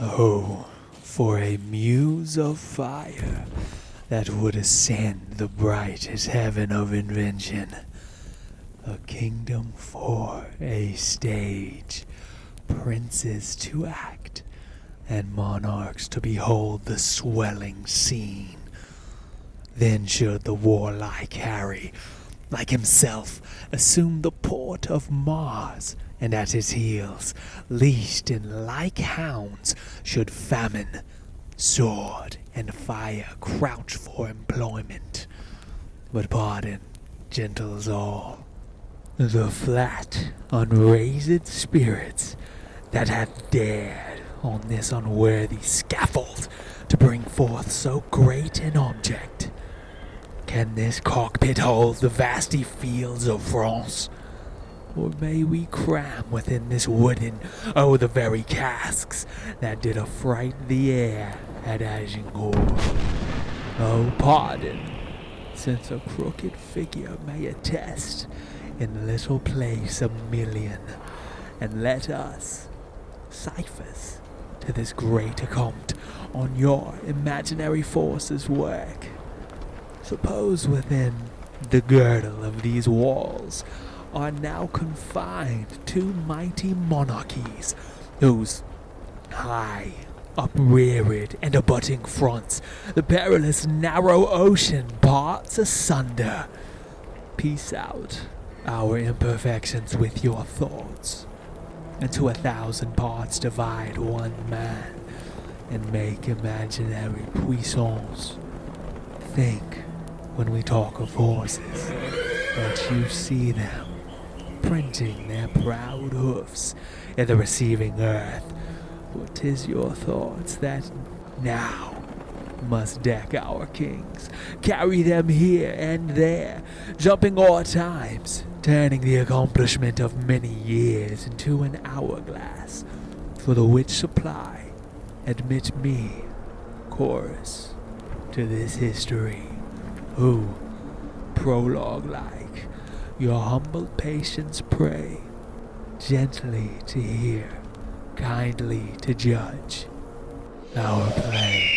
Oh, for a muse of fire that would ascend the brightest heaven of invention. A kingdom for a stage, princes to act, and monarchs to behold the swelling scene. Then should the warlike Harry, like himself, assume the port of Mars, and at his heels, leashed in like hounds, should famine, sword, and fire crouch for employment. But pardon, gentles all, the flat, unraised spirits that hath dared on this unworthy scaffold to bring forth so great an object. Can this cockpit hold the vasty fields of France? Or may we cram within this wooden, the very casks that did affright the air at Agincourt? Oh, pardon, since a crooked figure may attest in the little place a million, and let us, ciphers to this great account on your imaginary forces work. Suppose within the girdle of these walls are now confined two mighty monarchies, whose high, upreared, and abutting fronts the perilous narrow ocean parts asunder. Piece out our imperfections with your thoughts, and to 1,000 parts divide one man, and make imaginary puissance. Think, when we talk of horses, that you see them printing their proud hoofs in the receiving earth, for 'tis your thoughts that now must deck our kings, carry them here and there, jumping o'er times, turning the accomplishment of many years into an hourglass, for the which supply admit me, chorus, to this history, who, prologue-like, your humble patience pray, gently to hear, kindly to judge our play.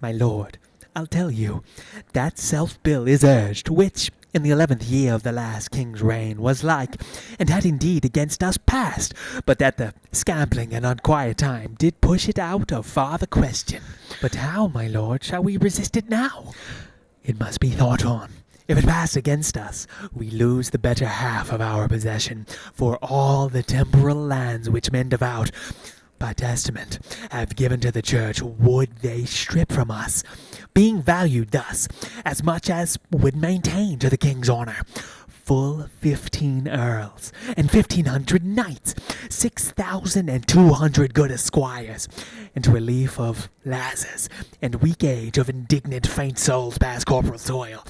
My lord, I'll tell you, that self-bill is urged, which, in the 11th year of the last king's reign, was like, and had indeed against us passed, but that the scambling and unquiet time did push it out of farther question. But how, my lord, shall we resist it now? It must be thought on. If it pass against us, we lose the better half of our possession, for all the temporal lands which men devout, by testament, have given to the church would they strip from us, being valued thus, as much as would maintain to the king's honour. Full 15 earls, and 1,500 knights, 6,200 good esquires, and to relief of lasses, and weak age of indignant faint souls past corporal toil,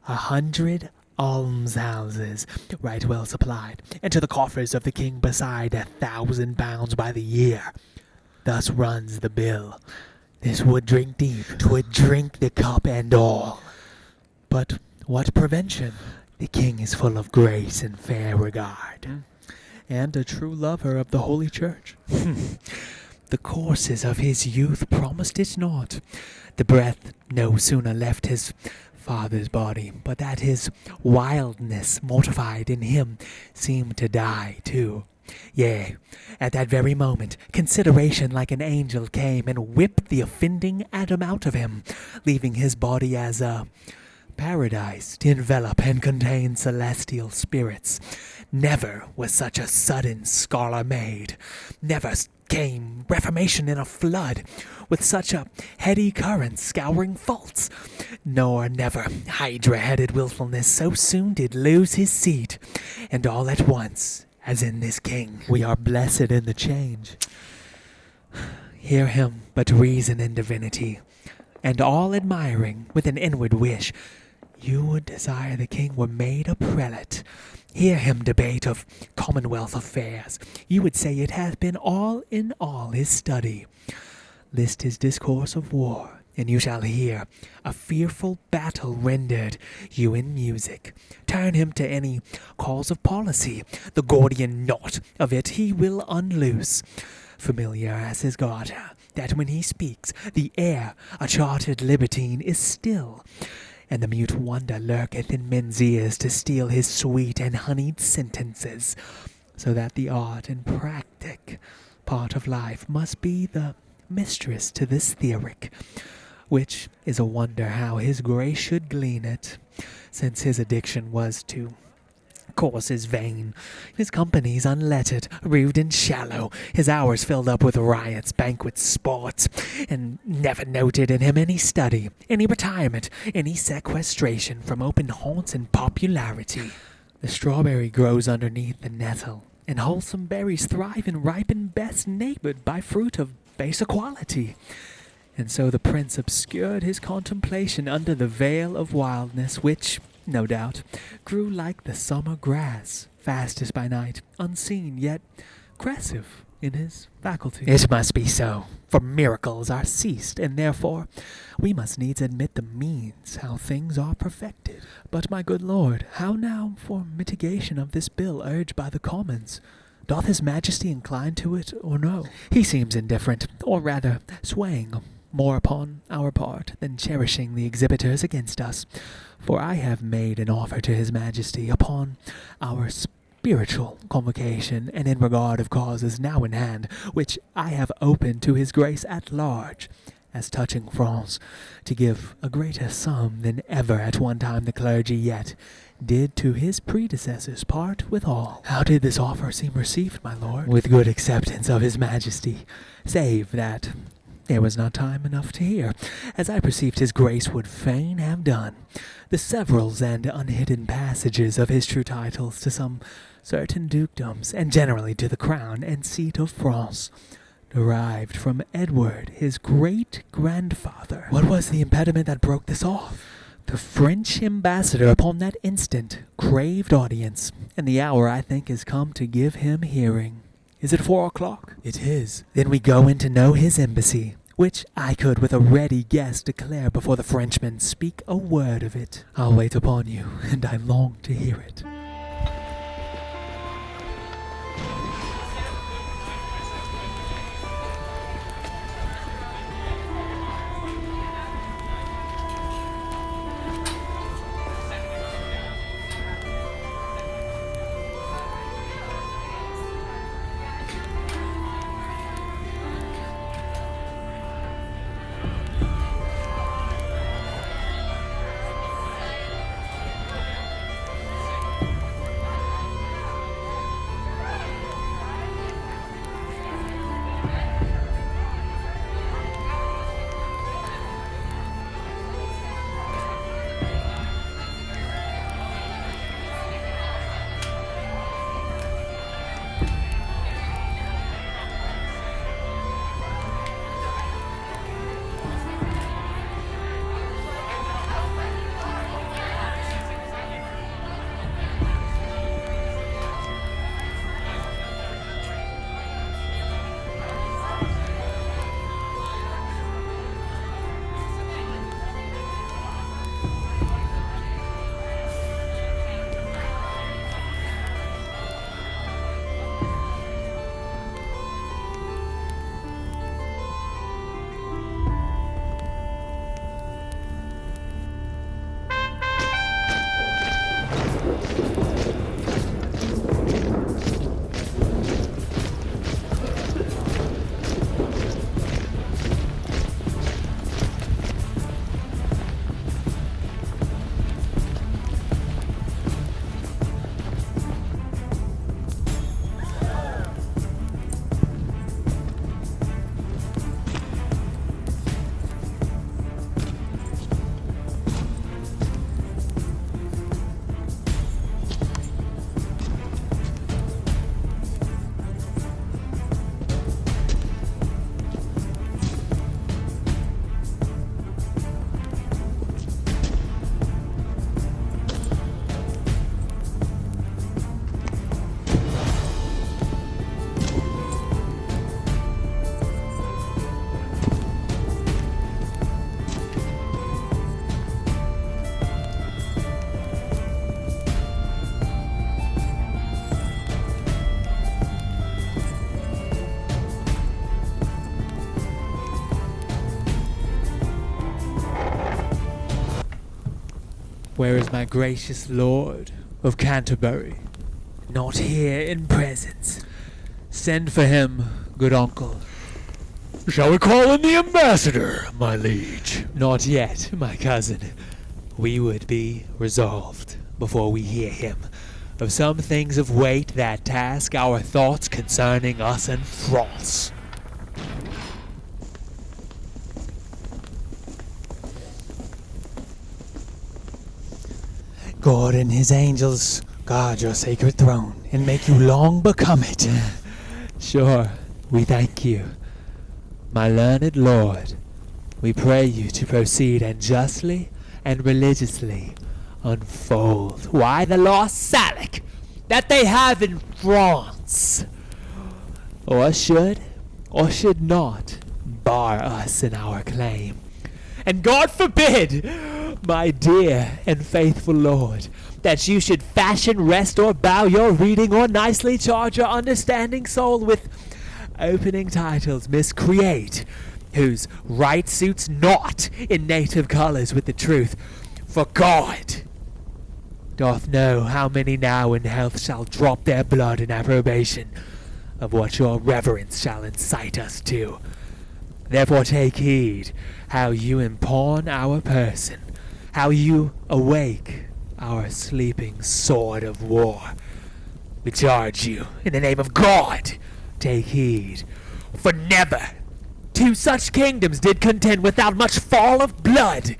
100 almshouses, right well supplied, and to the coffers of the king beside 1,000 pounds by the year. Thus runs the bill. This would drink deep, 'twould drink the cup and all. But what prevention? The king is full of grace and fair regard, and a true lover of the holy church. The courses of his youth promised it not. The breath no sooner left his father's body, but that his wildness mortified in him seemed to die too. Yea, at that very moment, consideration like an angel came and whipped the offending Adam out of him, leaving his body as a paradise to envelop and contain celestial spirits. Never was such a sudden scholar made. Never came reformation in a flood, with such a heady current scouring faults. Nor never hydra-headed wilfulness so soon did lose his seat, and all at once, as in this king. We are blessed in the change. Hear him but reason in divinity, and all admiring with an inward wish, you would desire the king were made a prelate. Hear him debate of commonwealth affairs, you would say it hath been all in all his study. List his discourse of war, and you shall hear a fearful battle rendered you in music. Turn him to any cause of policy, the Gordian knot of it he will unloose. Familiar as his garter, that when he speaks, the air, a chartered libertine, is still, and the mute wonder lurketh in men's ears to steal his sweet and honeyed sentences, so that the art and practic part of life must be the mistress to this theoric, which is a wonder how his grace should glean it, since his addiction was to courses vain, his companies unlettered, rude and shallow, his hours filled up with riots, banquets, sports, and never noted in him any study, any retirement, any sequestration from open haunts and popularity. The strawberry grows underneath the nettle, and wholesome berries thrive and ripen best neighbored by fruit of baser quality. And so the prince obscured his contemplation under the veil of wildness, which, no doubt, grew like the summer grass, fastest by night, unseen, yet crescive in his faculty. It must be so, for miracles are ceased, and therefore we must needs admit the means how things are perfected. But, my good lord, how now for mitigation of this bill urged by the commons? Doth his majesty incline to it, or no? He seems indifferent, or rather swaying more upon our part than cherishing the exhibitors against us. For I have made an offer to his majesty upon our spiritual convocation, and in regard of causes now in hand, which I have opened to his grace at large, as touching France, to give a greater sum than ever at one time the clergy yet did to his predecessors part withal. How did this offer seem received, my lord? With good acceptance of his majesty, save that there was not time enough to hear, as I perceived his grace would fain have done, the severals and unhidden passages of his true titles to some certain dukedoms, and generally to the crown and seat of France, derived from Edward, his great-grandfather. What was the impediment that broke this off? The French ambassador upon that instant craved audience, and the hour, I think, is come to give him hearing. Is it 4 o'clock? It is. Then we go in to know his embassy, which I could with a ready guess declare before the Frenchmen speak a word of it. I'll wait upon you, and I long to hear it. Where is my gracious lord of Canterbury? Not here in presence. Send for him, good uncle. Shall we call in the ambassador, my liege? Not yet, my cousin. We would be resolved, before we hear him, of some things of weight that task our thoughts concerning us and France. God and his angels guard your sacred throne, and make you long become it. Sure, we thank you. My learned lord, we pray you to proceed and justly and religiously unfold why the lost Salic that they have in France, or should not, bar us in our claim. And God forbid, my dear and faithful lord, that you should fashion, rest, or bow your reading, or nicely charge your understanding soul with opening titles miscreate, whose right suits naught in native colours with the truth. For God doth know how many now in health shall drop their blood in approbation of what your reverence shall incite us to. Therefore take heed how you impawn our person, how you awake our sleeping sword of war. We charge you, in the name of God, take heed, for never two such kingdoms did contend without much fall of blood,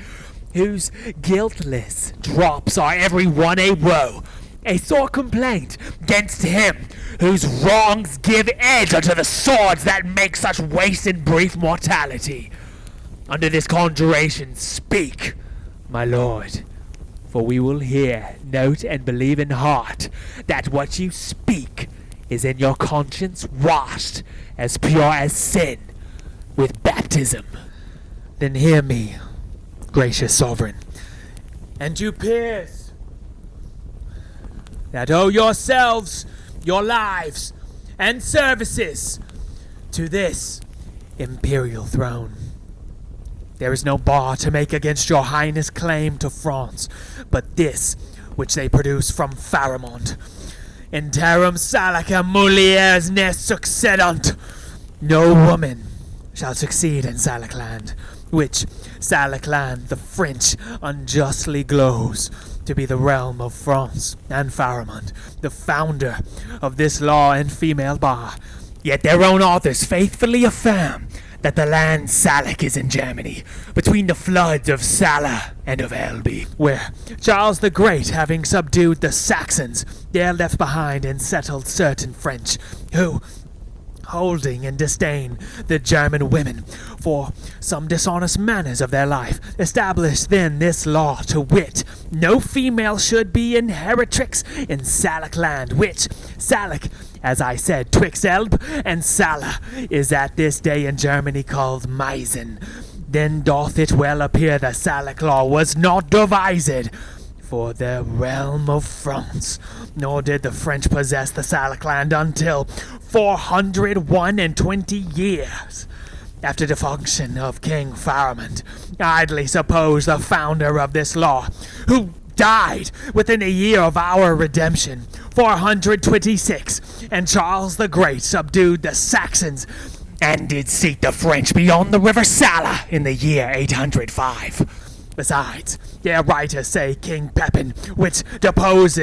whose guiltless drops are every one a woe, a sore complaint gainst him whose wrongs give edge unto the swords that make such waste in brief mortality. Under this conjuration speak, my lord, for we will hear, note, and believe in heart that what you speak is in your conscience washed as pure as sin with baptism. Then hear me, gracious sovereign, and you peers that owe yourselves, your lives, and services to this imperial throne. There is no bar to make against your highness claim to France, but this which they produce from Pharamond. Interum Salica mulieres ne succedunt. No woman shall succeed in Salicland, which Salicland the French unjustly glows to be the realm of France and Pharamond, the founder of this law and female bar. Yet their own authors faithfully affirm that the land Salic is in Germany, between the floods of Sala and of Elbe, where Charles the Great, having subdued the Saxons, there left behind and settled certain French, who, holding in disdain the German women for some dishonest manners of their life, established then this law, to wit, no female should be inheritrix in Salic land, which Salic, as I said, twixt Elbe and Sala, is at this day in Germany called Meissen. Then doth it well appear the Salic law was not devised for the realm of France, nor did the French possess the Salic land until 421 years after the function of King Pharamond. Idly suppose the founder of this law, who died within a year of our redemption, 426, and Charles the Great subdued the Saxons and did seat the French beyond the river Sala in the year 805. Besides, their writers say King Pepin, which deposed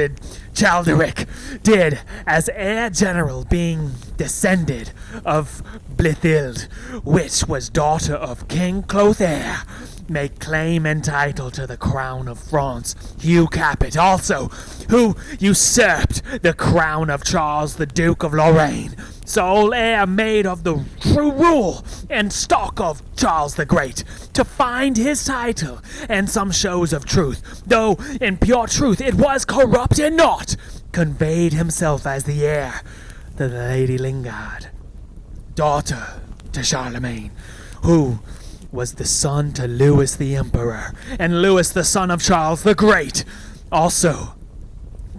Chalderic, did, as heir general, being descended of Blithild, which was daughter of King Clothaire, make claim and title to the crown of France. Hugh Capet also, who usurped the crown of Charles the Duke of Lorraine, sole heir made of the true rule and stock of Charles the Great, to find his title and some shows of truth, though in pure truth it was corrupt and naught, conveyed himself as the heir to the Lady Lingard, daughter to Charlemagne, who was the son to Louis the Emperor, and Louis the son of Charles the Great. Also,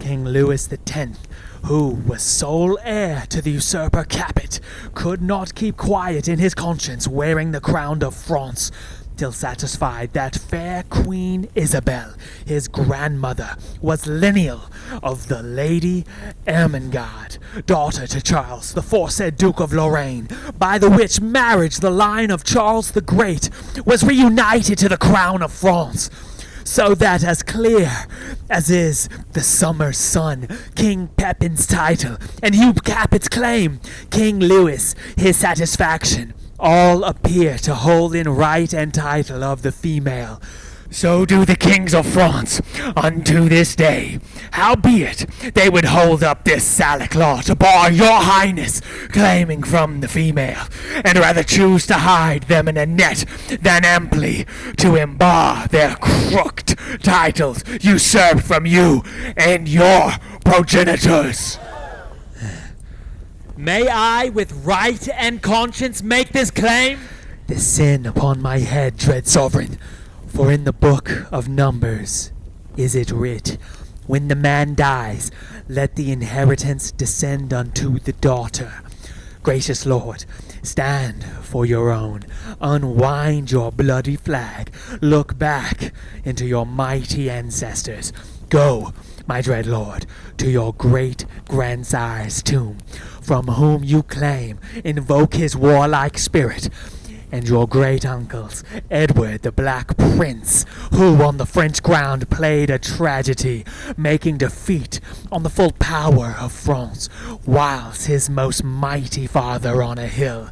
King Louis the Tenth, who was sole heir to the usurper Capet, could not keep quiet in his conscience, wearing the crown of France, still satisfied that fair Queen Isabel, his grandmother, was lineal of the Lady Ermengarde, daughter to Charles, the foresaid Duke of Lorraine, by the which marriage the line of Charles the Great was reunited to the crown of France, so that as clear as is the summer's sun, King Pepin's title, and Hugh Capet's claim, King Louis his satisfaction, all appear to hold in right and title of the female. So do the kings of France unto this day. Howbeit, they would hold up this Salic law to bar your highness claiming from the female, and rather choose to hide them in a net than amply to embar their crooked titles usurped from you and your progenitors. May I, with right and conscience, make this claim? The sin upon my head, dread sovereign. For in the book of Numbers is it writ, when the man dies, let the inheritance descend unto the daughter. Gracious Lord, stand for your own. Unwind your bloody flag. Look back into your mighty ancestors. Go, my dread Lord, to your great-grandsire's tomb, from whom you claim, invoke his warlike spirit, and your great-uncle's, Edward the Black Prince, who on the French ground played a tragedy, making defeat on the full power of France, whilst his most mighty father on a hill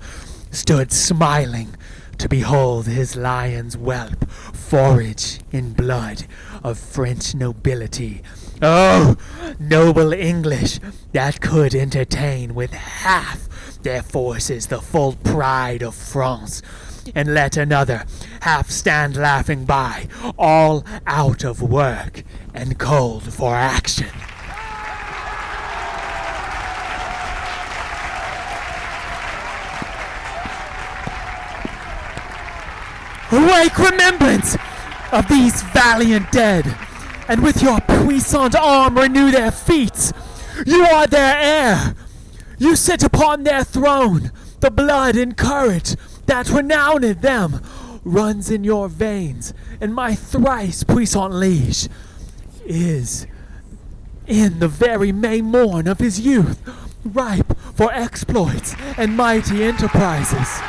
stood smiling to behold his lion's whelp forage in blood of French nobility. Oh, noble English, that could entertain with half their forces the full pride of France, and let another half stand laughing by, all out of work and cold for action. Awake remembrance of these valiant dead, and with your puissant arm renew their feats. You are their heir. You sit upon their throne. The blood and courage that renowned them runs in your veins, and my thrice puissant liege is in the very May morn of his youth, ripe for exploits and mighty enterprises.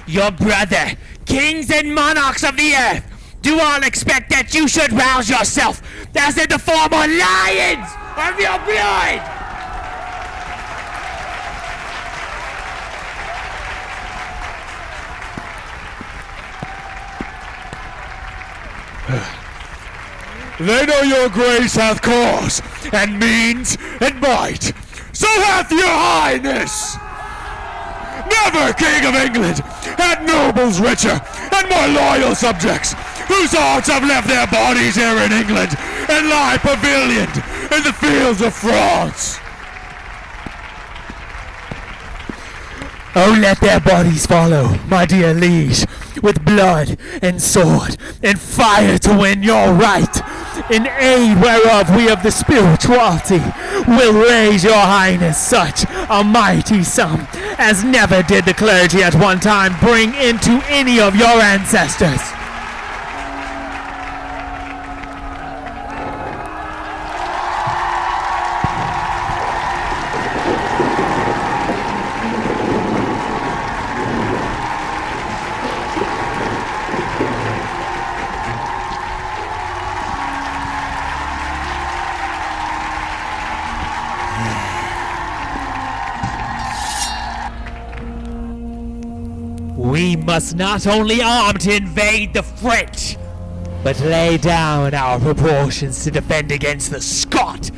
Your brother, kings and monarchs of the earth, do all expect that you should rouse yourself as the former lions of your blood! They know your grace hath cause, and means, and might. So hath your highness. Never, King of England, had nobles richer and more loyal subjects, whose hearts have left their bodies here in England, and lie pavilioned in the fields of France. Oh, let their bodies follow, my dear liege, with blood and sword and fire to win your right, in aid whereof we of the spirituality will raise your highness such a mighty sum as never did the clergy at one time bring into any of your ancestors. We must not only arm to invade the French, but lay down our proportions to defend against the Scot.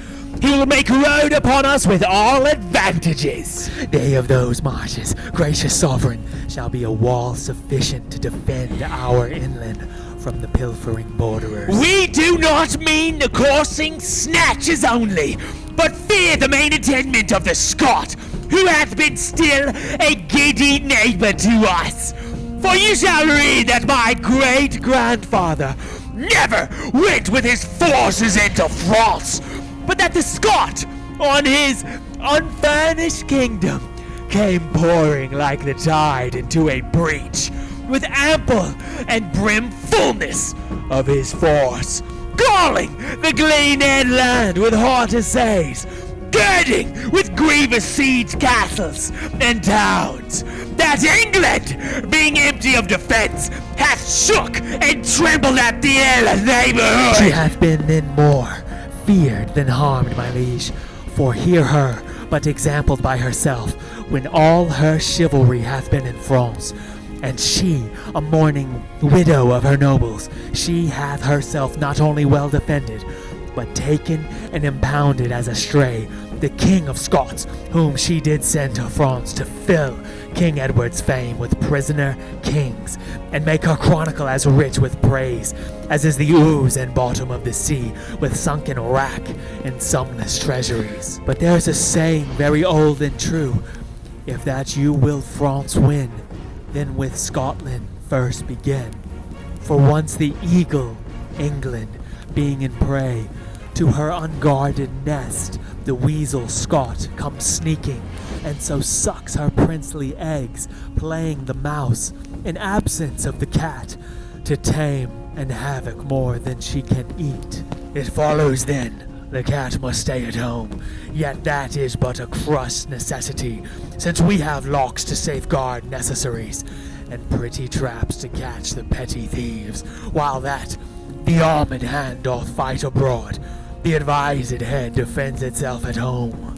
He will make road upon us with all advantages. Day of those marches, gracious sovereign, shall be a wall sufficient to defend our inland from the pilfering borderers. We do not mean the coursing snatches only, but fear the main intendment of the Scot, who hath been still a giddy neighbour to us. For you shall read that my great-grandfather, never went with his forces into France, but that the Scot, on his unfurnished kingdom, came pouring like the tide into a breach, with ample and brim fullness of his force, galling the Glened land with hot assays, girding with grievous siege castles and towns, that England, being empty of defence, hath shook and trembled at the ill neighbourhood. She hath been then more feared than harmed, my liege. For hear her, but exampled by herself, when all her chivalry hath been in France, and she a mourning widow of her nobles, she hath herself not only well defended, but taken and impounded as a stray the King of Scots, whom she did send to France to fill King Edward's fame with prisoner kings, and make her chronicle as rich with praise as is the ooze and bottom of the sea, with sunken wrack and sumless treasuries. But there's a saying very old and true, if that you will France win, then with Scotland first begin. For once the eagle, England, being in prey, to her unguarded nest the weasel Scot comes sneaking, and so sucks her princely eggs, playing the mouse, in absence of the cat, to tame and havoc more than she can eat. It follows then the cat must stay at home, yet that is but a crust necessity, since we have locks to safeguard necessaries, and pretty traps to catch the petty thieves, while that the armed hand doth fight abroad, the advised head defends itself at home.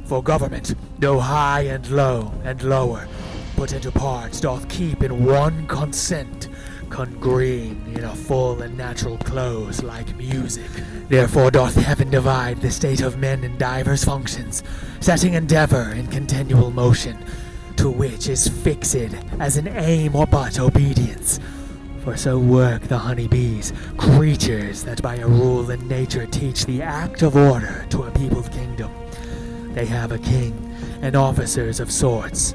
For government, though high and low and lower, put into parts, doth keep in one consent, congrene in a full and natural close like music. Therefore doth heaven divide the state of men in divers functions, setting endeavour in continual motion, to which is fixed as an aim or but obedience. For so work the honeybees, creatures that by a rule in nature teach the act of order to a peopled kingdom. They have a king and officers of sorts,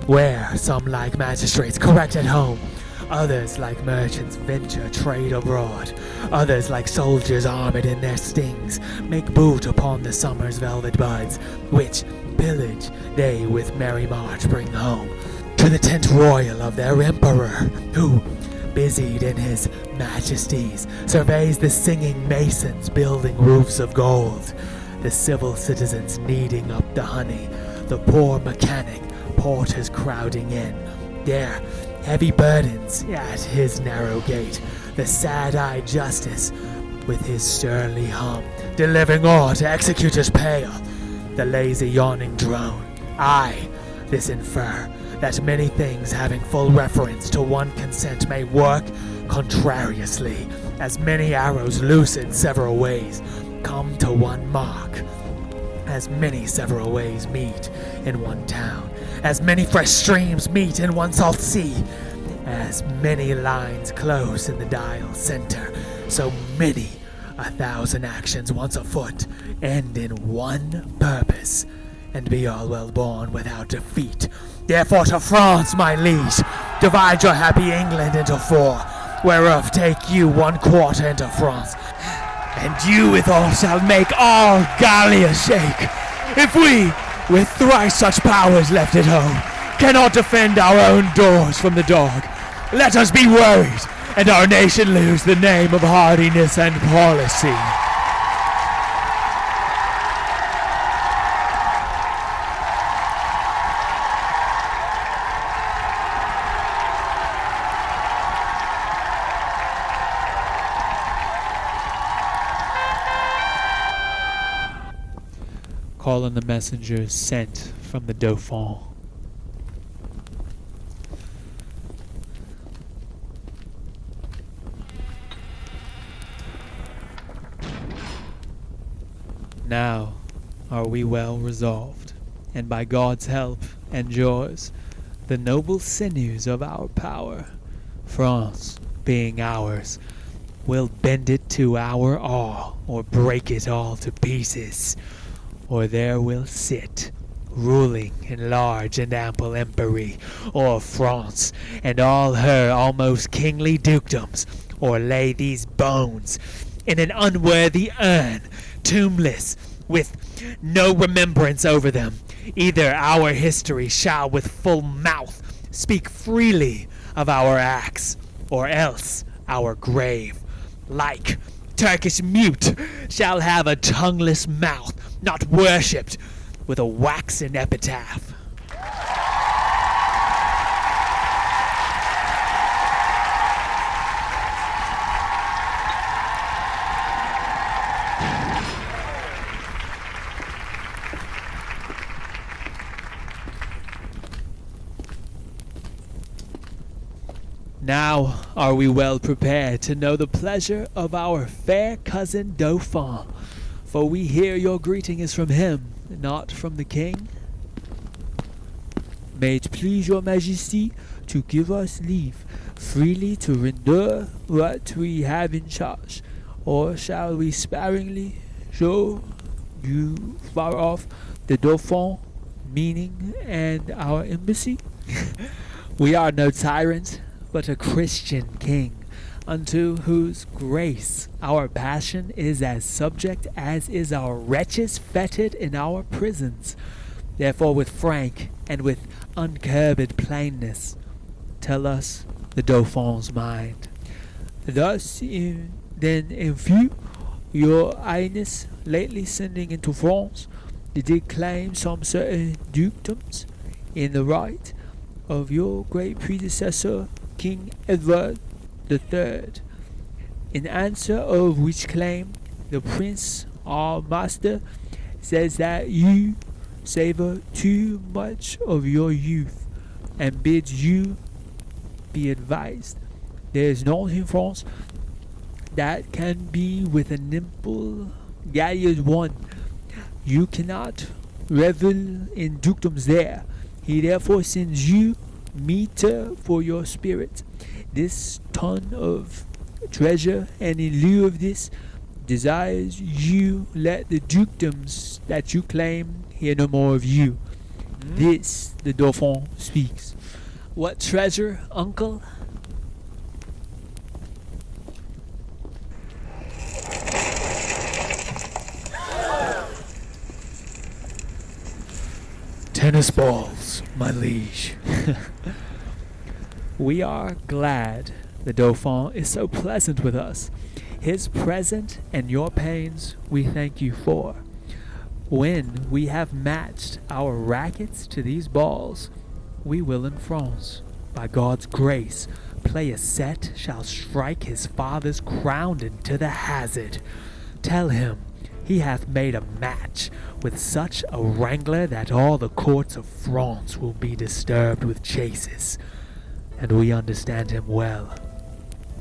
where some like magistrates correct at home, others like merchants venture trade abroad, others like soldiers armed in their stings make boot upon the summer's velvet buds, which pillage they with merry march bring home to the tent royal of their emperor, who, busied in his majesties, surveys the singing masons building roofs of gold, the civil citizens kneading up the honey, the poor mechanic porters crowding in, their heavy burdens at his narrow gate, the sad-eyed justice with his surly hum, delivering all to executors pale, the lazy yawning drone. I, this infer, that many things having full reference to one consent may work contrariously, as many arrows loose in several ways come to one mark, as many several ways meet in one town, as many fresh streams meet in one salt sea, as many lines close in the dial center, so many 1,000 actions once afoot end in one purpose, and be all well born without defeat. Therefore to France, my liege, divide your happy England into 4, whereof take you 1/4 into France, and you withal shall make all Gallia shake. If we, with thrice such powers left at home, cannot defend our own doors from the dog, let us be worried, and our nation lose the name of hardiness and policy. Call on the messengers sent from the Dauphin. Now are we well resolved, and by God's help and yours, the noble sinews of our power, France being ours, will bend it to our awe, or break it all to pieces. Or there will sit, ruling in large and ample empery, o'er France and all her almost kingly dukedoms, or lay these bones in an unworthy urn, tombless, with no remembrance over them, either our history shall with full mouth speak freely of our acts, or else our grave, like Turkish mute, shall have a tongueless mouth, not worshipped with a waxen epitaph. Now are we well prepared to know the pleasure of our fair cousin Dauphin, for we hear your greeting is from him, not from the king. May it please your majesty to give us leave freely to render what we have in charge, or shall we sparingly show you far off the Dauphin, meaning, and our embassy? We are no tyrants, but a Christian king, unto whose grace our passion is as subject as is our wretches fettered in our prisons. Therefore with frank and with uncurbed plainness, tell us the Dauphin's mind. Thus then in few, your highness lately sending into France did claim some certain dukedoms in the right of your great predecessor King Edward III, in answer of which claim the prince, our master, says that you savor too much of your youth, and bids you be advised. There is naught in France that can be with a nimble galliard one. You cannot revel in dukedoms there. He therefore sends you meter for your spirit, this ton of treasure, and in lieu of this desires you let the dukedoms that you claim hear no more of you. This the Dauphin speaks. What treasure, uncle? Tennis balls, my liege. We are glad the Dauphin is so pleasant with us. His present and your pains we thank you for. When we have matched our rackets to these balls, we will in France, by God's grace, play a set shall strike his father's crown into the hazard. Tell him he hath made a match with such a wrangler that all the courts of France will be disturbed with chases. And we understand him well.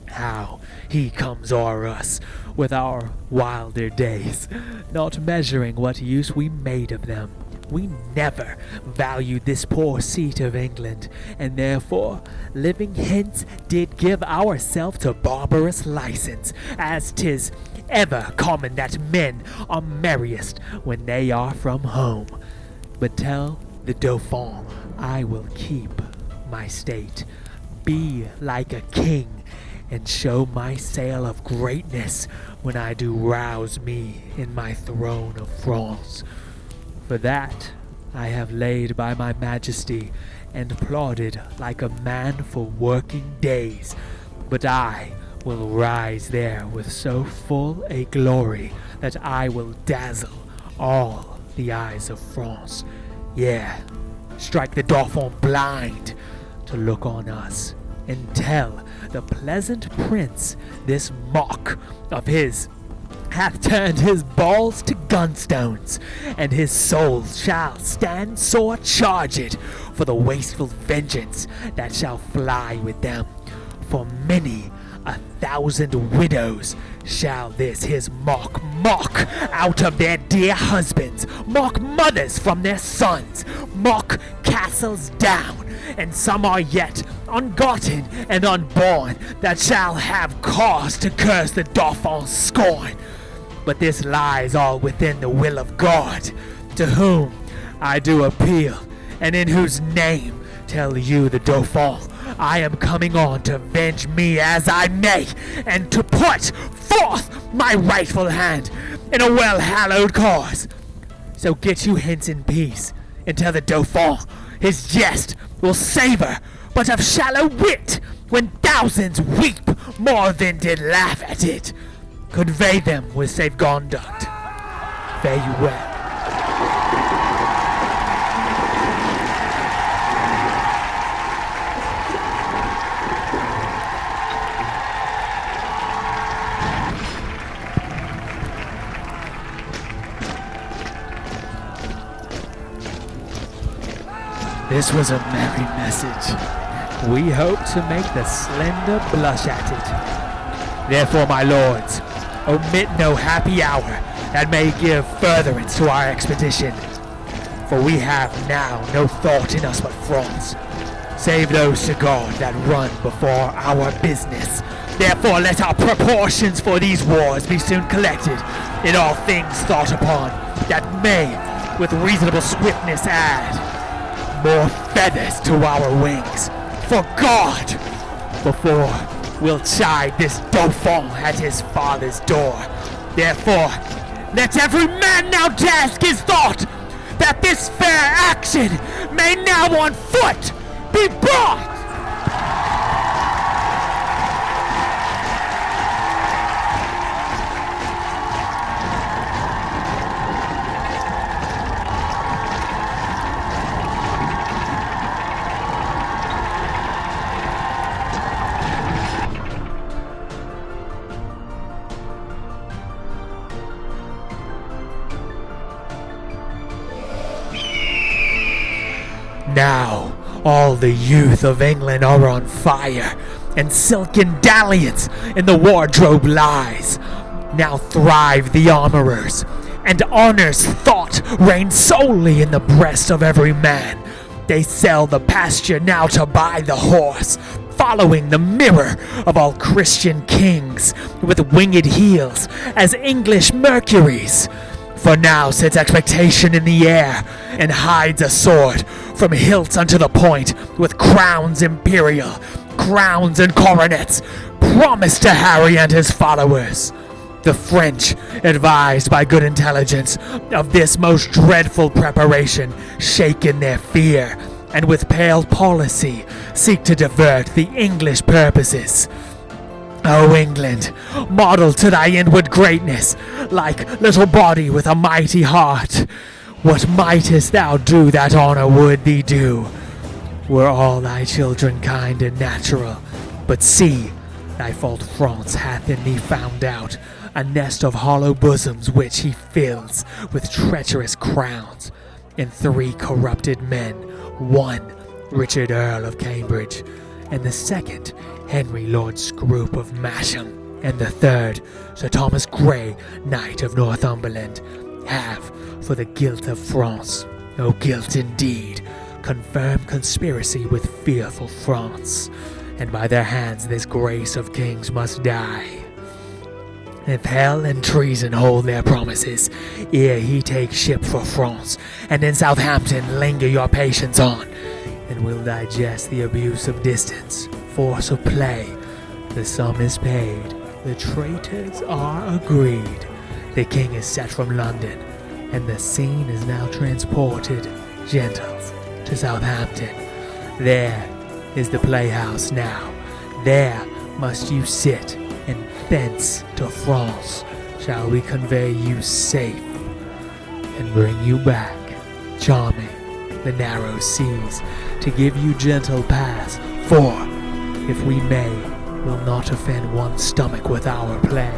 How he comes o'er us with our wilder days, not measuring what use we made of them. We never valued this poor seat of England, and therefore, living hence, did give ourselves to barbarous license, as 'tis ever common that men are merriest when they are from home. But tell the Dauphin I will keep my state, be like a king, and show my sail of greatness when I do rouse me in my throne of France. For that I have laid by my majesty, and plodded like a man for working days, but I will rise there with so full a glory that I will dazzle all the eyes of France. Yea, strike the Dauphin blind to look on us, and tell the pleasant prince this mock of his hath turned his balls to gunstones, and his soul shall stand sore charged for the wasteful vengeance that shall fly with them. For many 1,000 widows shall this his mock out of their dear husbands, mock mothers from their sons, mock castles down, and some are yet ungotten and unborn that shall have cause to curse the Dauphin's scorn. But this lies all within the will of God, to whom I do appeal, and in whose name tell you the Dauphin I am coming on to venge me as I may, and to put forth my rightful hand in a well-hallowed cause. So get you hence in peace, and tell the Dauphin his jest will savor but of shallow wit, when thousands weep more than did laugh at it. Convey them with safe conduct. Fare you well. This was a merry message. We hope to make the slender blush at it. Therefore, my lords, omit no happy hour that may give furtherance to our expedition. For we have now no thought in us but France, save those to God that run before our business. Therefore, let our proportions for these wars be soon collected, in all things thought upon, that may, with reasonable swiftness, add more feathers to our wings. For God, before we'll chide this Dauphin at his father's door. Therefore, let every man now task his thought, that this fair action may now on foot be brought. Now, all the youth of England are on fire, and silken dalliance in the wardrobe lies. Now thrive the armorers, and honor's thought reigns solely in the breast of every man. They sell the pasture now to buy the horse, following the mirror of all Christian kings, with winged heels as English Mercuries. For now sits expectation in the air, and hides a sword from hilt unto the point, with crowns imperial, crowns and coronets, promised to Harry and his followers. The French, advised by good intelligence of this most dreadful preparation, shake in their fear, and with pale policy seek to divert the English purposes. O England, model to thy inward greatness, like little body with a mighty heart, what mightest thou do that honor would thee do, were all thy children kind and natural? But see, thy fault France hath in thee found out, a nest of hollow bosoms which he fills with treacherous crowns, and 3 corrupted men, one Richard Earl of Cambridge, and the second Henry Lord Scroop of Masham, and the third Sir Thomas Grey, Knight of Northumberland, have, for the guilt of France, no guilt indeed, confirmed conspiracy with fearful France, and by their hands this grace of kings must die. If hell and treason hold their promises, ere he take ship for France, and in Southampton linger your patience on, and will digest the abuse of distance, force of play, the sum is paid, the traitors are agreed, the king is set from London, and the scene is now transported, gentles, to Southampton. There is the playhouse now, there must you sit, and thence to France shall we convey you safe, and bring you back, charming, the narrow seas, to give you gentle pass, for, if we may, we'll not offend one stomach with our play,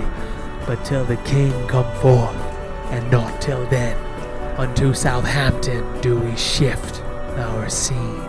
but till the king come forth, and not till then, unto Southampton do we shift our scene.